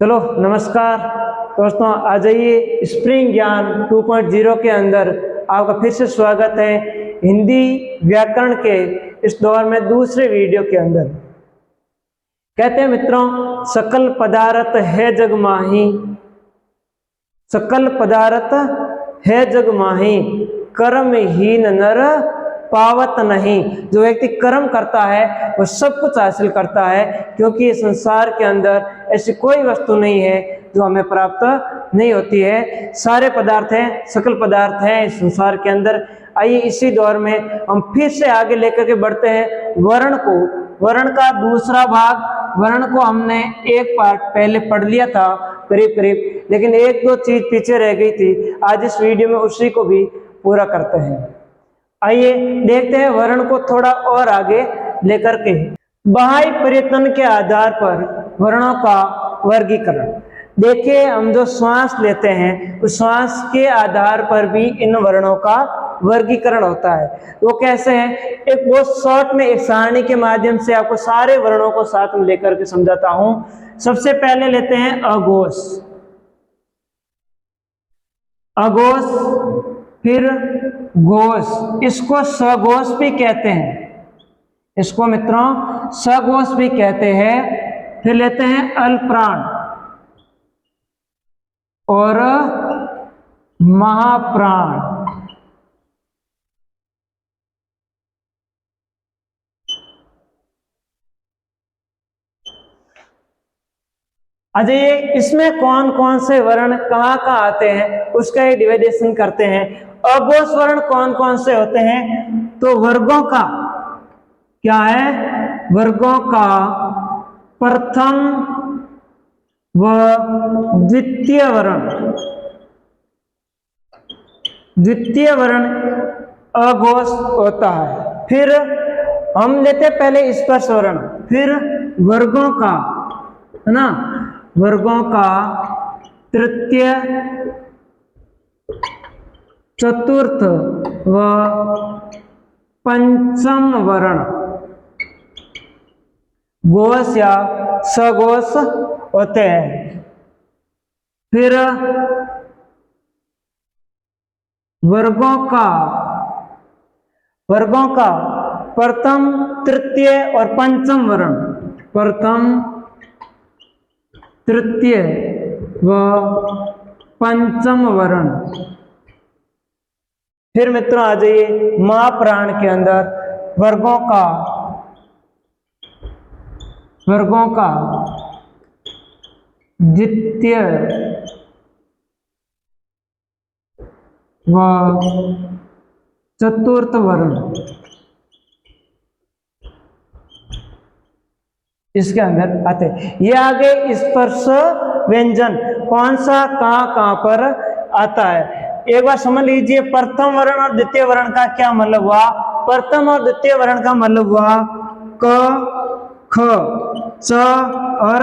चलो नमस्कार दोस्तों, आ जाइए स्प्रिंग ज्ञान 2.0 के अंदर आपका फिर से स्वागत है हिंदी व्याकरण के इस दौर में दूसरे वीडियो के अंदर। कहते हैं मित्रों, सकल पदार्थ है जग माही, सकल पदार्थ है जग माही, कर्महीन नर पावत नहीं। जो व्यक्ति कर्म करता है वो सब कुछ हासिल करता है, क्योंकि इस संसार के अंदर ऐसी कोई वस्तु नहीं है जो हमें प्राप्त नहीं होती है। सारे पदार्थ हैं, सकल पदार्थ हैं इस संसार के अंदर। आइए इसी दौर में हम फिर से आगे लेकर के बढ़ते हैं वर्ण को। वर्ण का दूसरा भाग, वर्ण को हमने एक पार्ट पहले पढ़ लिया था करीब करीब, लेकिन एक दो चीज पीछे रह गई थी। आज इस वीडियो में उसी को भी पूरा करते हैं। आइए देखते हैं वर्ण को थोड़ा और आगे लेकर के। बाह्य प्रयत्न के आधार पर वर्णों का वर्गीकरण। देखिए, हम जो श्वास लेते हैं उस श्वास के आधार पर भी इन वर्णों का वर्गीकरण होता है। वो कैसे है, एक बहुत शॉर्ट में एक सारणी के माध्यम से आपको सारे वर्णों को साथ में लेकर के समझाता हूं। सबसे पहले लेते हैं अघोष, अघोष, फिर घोष, इसको सघोष भी कहते हैं, इसको मित्रों सघोष भी कहते हैं। फिर लेते हैं अल्पप्राण और महाप्राण। अजय, इसमें कौन कौन से वर्ण कहाँ कहाँ आते हैं उसका ही डिवाइडेशन करते हैं। अघोष वर्ण कौन कौन से होते हैं, तो वर्गों का क्या है, वर्गों का प्रथम व द्वितीय वर्ण, द्वितीय वर्ण अघोष होता है। फिर हम लेते पहले स्पर्श वर्ण, फिर वर्गों का, है ना, वर्गों का तृतीय, चतुर्थ व पंचम वर्ण घोष या सघोष होते हैं। फिर वर्गों का प्रथम, तृतीय और पंचम वर्ण, प्रथम, तृतीय व पंचम वर्ण। फिर मित्रों आ जाइए महाप्राण के अंदर वर्गों का द्वितीय व चतुर्थ वर्ण, इसके अंदर आते हैं। ये आगे स्पर्श व्यंजन कौन सा कहां पर आता है, एक बार समझ लीजिए। प्रथम वर्ण और द्वितीय वर्ण का क्या मतलब हुआ, प्रथम और द्वितीय वर्ण का मतलब हुआ क, ख, च और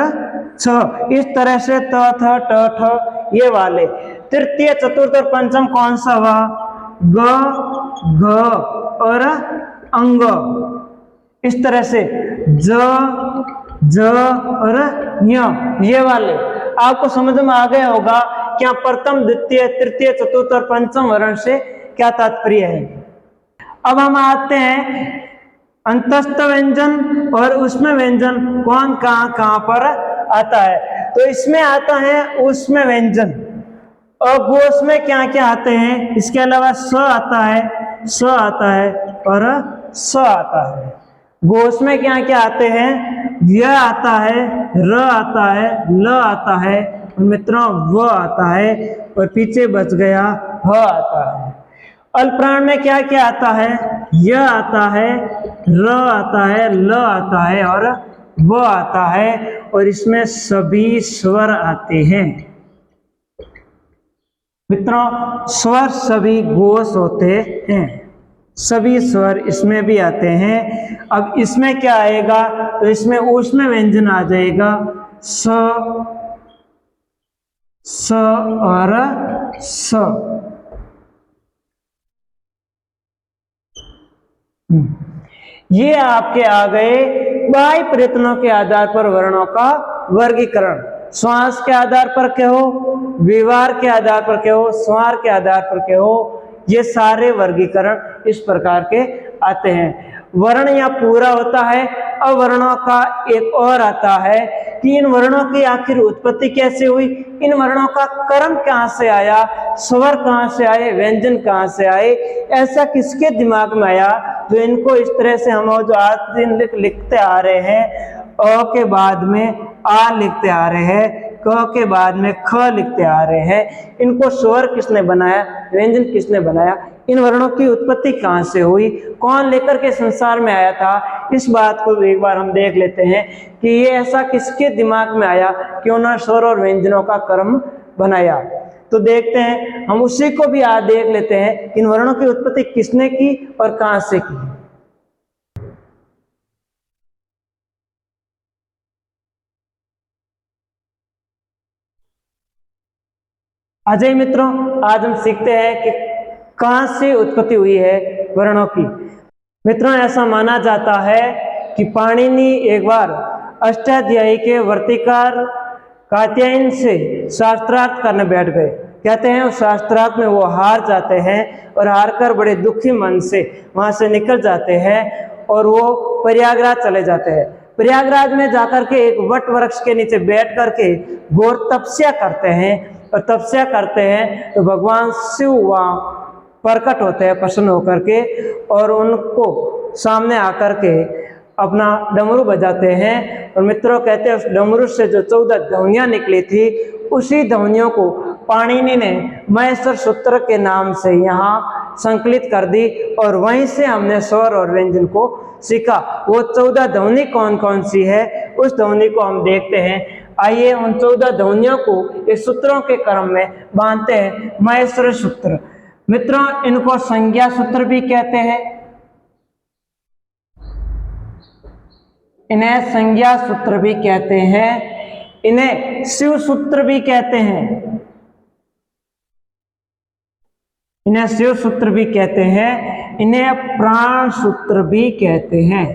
छ, इस तरह से त, थ, ट, ठ ये वाले। तृतीय, चतुर्थ और पंचम कौन सा हुआ, ग, घ और अंग, इस तरह से ज, ज और य, ये वाले। आपको समझ में आ गया होगा क्या प्रथम, द्वितीय, तृतीय, चतुर्थ और पंचम वर्ण से क्या तात्पर्य है। अब हम आते हैं अंतस्थ व्यंजन और उसमें व्यंजन कौन कहां पर आता है, तो इसमें आता है उसमें व्यंजन। अघोष में क्या क्या आते हैं, इसके अलावा स आता है, स आता है और स आता है। घोष में क्या क्या आते हैं, य आता है, र आता है, ल आता है और मित्रों व आता है, और पीछे बच गया ह आता है। अल्पप्राण में क्या क्या आता है, य आता है, र आता है, ल आता है और व आता है, और इसमें सभी स्वर आते हैं। मित्रों स्वर सभी घोष होते हैं, सभी स्वर इसमें भी आते हैं। अब इसमें क्या आएगा, तो इसमें ऊष्म व्यंजन आ जाएगा, स, स और स। ये आपके आ गए बाह्य प्रयत्नों के आधार पर वर्णों का वर्गीकरण। श्वास के आधार पर कहो, व्यवहार के आधार पर कहो, स्वर के आधार पर कहो, ये सारे वर्गीकरण इस प्रकार के आते हैं। वर्ण या पूरा होता है। अवर्णों का एक और आता है कि इन वर्णों की आखिर उत्पत्ति कैसे हुई, इन वर्णों का क्रम कहाँ से आया, स्वर कहाँ से आए, व्यंजन कहाँ से आए, ऐसा किसके दिमाग में आया जो इनको इस तरह से हम जो आज दिन लिखते आ रहे हैं, अ के बाद में आ लिखते आ रहे हैं, क के बाद में ख लिखते आ रहे हैं, इनको स्वर किसने बनाया, व्यंजन किसने बनाया, इन वर्णों की उत्पत्ति कहाँ से हुई, कौन लेकर के संसार में आया था, इस बात को एक बार हम देख लेते हैं कि ये ऐसा किसके दिमाग में आया कि उन्होंने स्वर और व्यंजनों का क्रम बनाया। तो देखते हैं, हम उसी को भी आज देख लेते हैं, इन वर्णों की उत्पत्ति किसने की और कहां से की। अजय मित्रों, आज हम सीखते हैं कि कहां से उत्पत्ति हुई है वर्णों की। मित्रों, ऐसा माना जाता है कि पाणिनि एक बार अष्टाध्यायी के वर्तिकार कात्यायन से शास्त्रार्थ करने बैठ गए। कहते हैं उस शास्त्रार्थ में वो हार जाते हैं और हार कर बड़े दुखी मन से वहां से निकल जाते हैं और वो प्रयागराज चले जाते हैं। प्रयागराज में जाकर के एक वट वृक्ष के नीचे बैठ करके घोर तपस्या करते हैं और तपस्या करते हैं तो भगवान शिव वहाँ प्रकट होते हैं प्रसन्न होकर के और उनको सामने आकर के अपना डमरू बजाते हैं। और मित्रों, कहते हैं उस डमरू से जो 14 ध्वनियाँ निकली थी, उसी ध्वनियों को पाणिनि ने महेश्वर सूत्र के नाम से यहाँ संकलित कर दी और वहीं से हमने स्वर और व्यंजन को सीखा। वो 14 ध्वनि कौन कौन सी है, उस ध्वनि को हम देखते हैं। आइए उन 14 ध्वनियों को इस सूत्रों के क्रम में बांधते हैं। महेश्वर सूत्र, मित्रों, इनको संज्ञा सूत्र भी कहते हैं, इन्हें संज्ञा सूत्र भी कहते हैं, इन्हें शिव सूत्र भी कहते हैं, इन्हें शिव सूत्र भी कहते हैं, इन्हें प्राण सूत्र भी कहते हैं।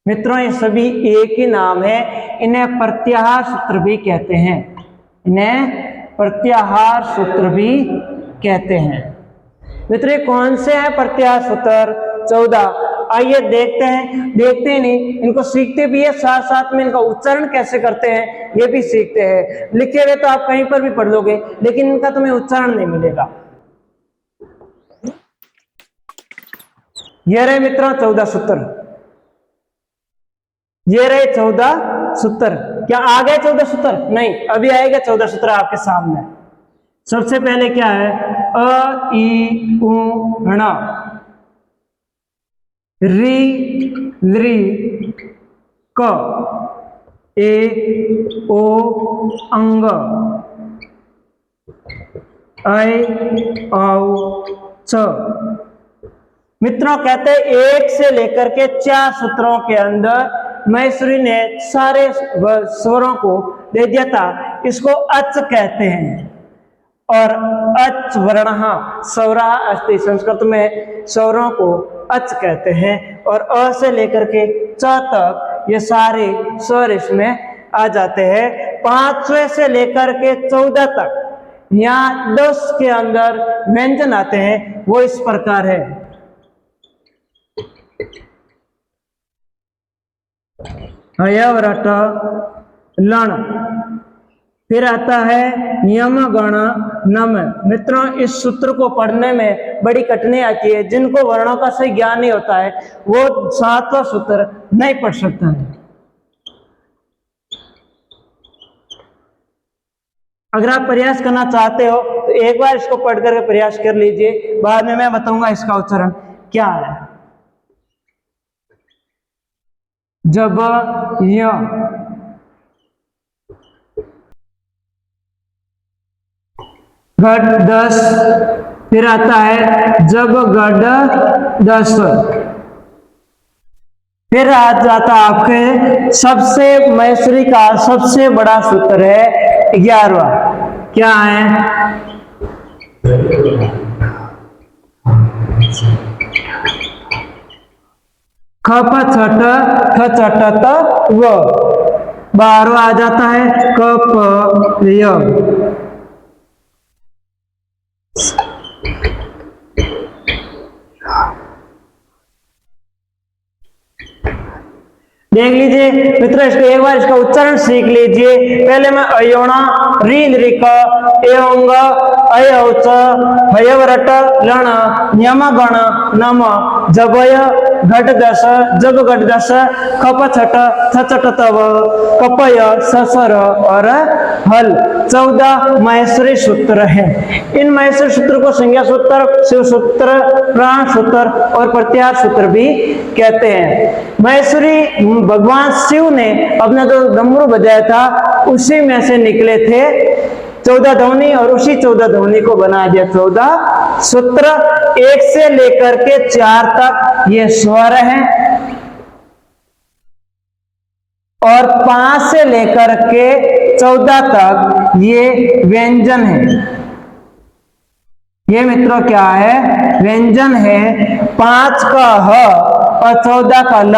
मित्रों, ये सभी एक ही नाम है। इन्हें प्रत्याहार सूत्र भी कहते हैं, इन्हें प्रत्याहार सूत्र भी कहते हैं। मित्रों, कौन से हैं प्रत्याहार सूत्र? 14। आइए देखते हैं नहीं, इनको सीखते भी है, साथ साथ में इनका उच्चारण कैसे करते हैं ये भी सीखते हैं। लिखे हुए तो आप कहीं पर भी पढ़ लोगे, लेकिन इनका तुम्हें उच्चारण नहीं मिलेगा। ये रहे मित्रों 14 सूत्र, ये रहे 14 सूत्र। क्या आ गए 14 सूत्र? नहीं, अभी आएगा 14 सूत्र आपके सामने। सबसे पहले क्या है? अ ई उ ण, री लृ क, ए ओ अंग, ऐ औ च। मित्रों, कहते हैं 1 से लेकर के 4 सूत्रों के अंदर महेश्वरी ने सारे स्वरों को दे दिया था। इसको अच कहते हैं और अच वर्णः स्वरः अस्ति, संस्कृत में स्वरों को अच कहते हैं। और अ से लेकर के च तक ये सारे स्वर इसमें आ जाते हैं। 5वें से लेकर के 14 तक यहाँ 10 के अंदर व्यंजन आते हैं, वो इस प्रकार है। हयवरट लण, फिर आता है यम गण नम। मित्रों, इस सूत्र को पढ़ने में बड़ी कठिनाई आती है। जिनको वर्णों का सही ज्ञान नहीं होता है वो 7वां सूत्र नहीं पढ़ सकता है। अगर आप प्रयास करना चाहते हो तो एक बार इसको पढ़ करके प्रयास कर लीजिए, बाद में मैं बताऊंगा इसका उच्चारण क्या है। जब य, घट 10, फिर आता है जब गड 10, फिर आ जाता आपके सबसे महेश्वरी का सबसे बड़ा सूत्र है 11वां। क्या है? खप छठ ठ छठ त व। 12वां आ जाता है कपय। देख लीजिए मित्रों, इसको एक बार इसका उच्चारण सीख लीजिए। पहले मैं अयोणा रील रिक एवं अयौच भयवरट लण न्यम गण नम जबय घट दस जब घट दस खप छट छचट तव कपय ससर और हल 14 महेश्वरी सूत्र है। इन महेश्वरी सूत्र को संज्ञा सूत्र, शिव सूत्र, प्राण सूत्र और प्रत्याहार सूत्र भी कहते हैं। महेश्वरी भगवान शिव ने अपना जो डमरू बजाया था उसी में से निकले थे 14 ध्वनि, और उसी 14 ध्वनि को बना दिया 14 सूत्र। 1 से लेकर के 4 तक ये स्वर हैं और 5 से लेकर के 14 तक ये व्यंजन है। ये मित्रों क्या है? व्यंजन है। 5 का ह और 14 का ल,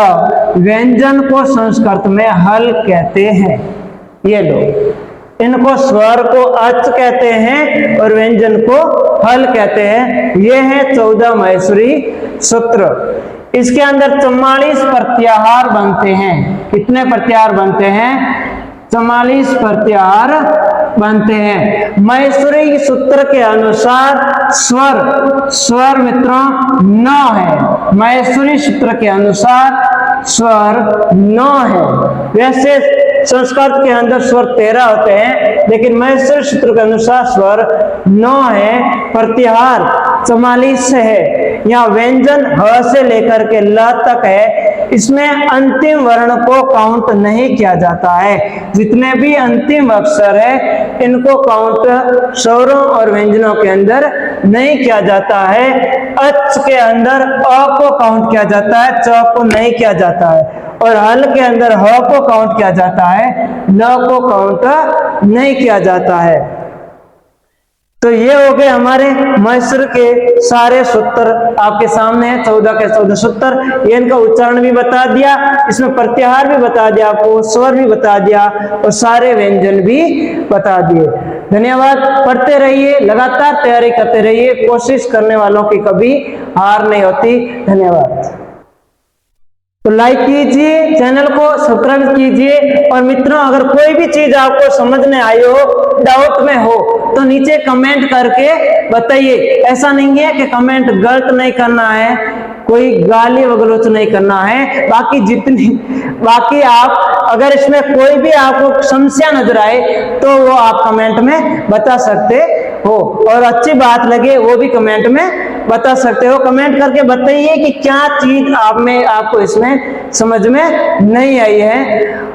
व्यंजन को संस्कृत में हल कहते हैं। ये लो, इनको स्वर को अच कहते हैं और व्यंजन को हल कहते हैं। ये है 14 महेश्वरी सूत्र। इसके अंदर 44 प्रत्याहार बनते हैं। कितने प्रत्याहार बनते हैं? 44 प्रत्याहार बनते हैं। महेश्वरी सूत्र के अनुसार स्वर मित्रों 9 है। महेश्वरी सूत्र के अनुसार स्वर 9 है। वैसे संस्कृत के अंदर स्वर 13 होते हैं, लेकिन महेश्वरी सूत्र के अनुसार स्वर 9 है। प्रत्याहार 44 है। यहाँ व्यंजन ह से लेकर के ल तक है। इसमें अंतिम वर्ण को काउंट नहीं किया जाता है। जितने भी अंतिम अक्षर है इनको काउंट स्वरों और व्यंजनों के अंदर नहीं किया जाता है। अच के अंदर अ को काउंट किया जाता है, च को नहीं किया जाता है, और हल के अंदर ह को काउंट किया जाता है, ल को काउंट नहीं किया जाता है। तो ये हो गए हमारे महेश्वर के सारे सूत्र आपके सामने है। 14 के 14 सूत्र। ये इनका उच्चारण भी बता दिया, इसमें प्रत्याहार भी बता दिया आपको, स्वर भी बता दिया और सारे व्यंजन भी बता दिए। धन्यवाद। पढ़ते रहिए, लगातार तैयारी करते रहिए। कोशिश करने वालों की कभी हार नहीं होती। धन्यवाद। तो लाइक कीजिए, चैनल को सब्सक्राइब कीजिए, और मित्रों अगर कोई भी चीज आपको समझ नहीं आई हो, डाउट में हो, तो नीचे कमेंट करके बताइए। ऐसा नहीं है कि कमेंट गलत नहीं करना है, कोई गाली वगलोच नहीं करना है। बाकी आप अगर इसमें कोई भी आपको समस्या नजर आए तो वो आप कमेंट में बता सकते हो, और अच्छी बात लगे वो भी कमेंट में बता सकते हो। कमेंट करके बताइए कि क्या चीज आपको इसमें समझ में नहीं आई है।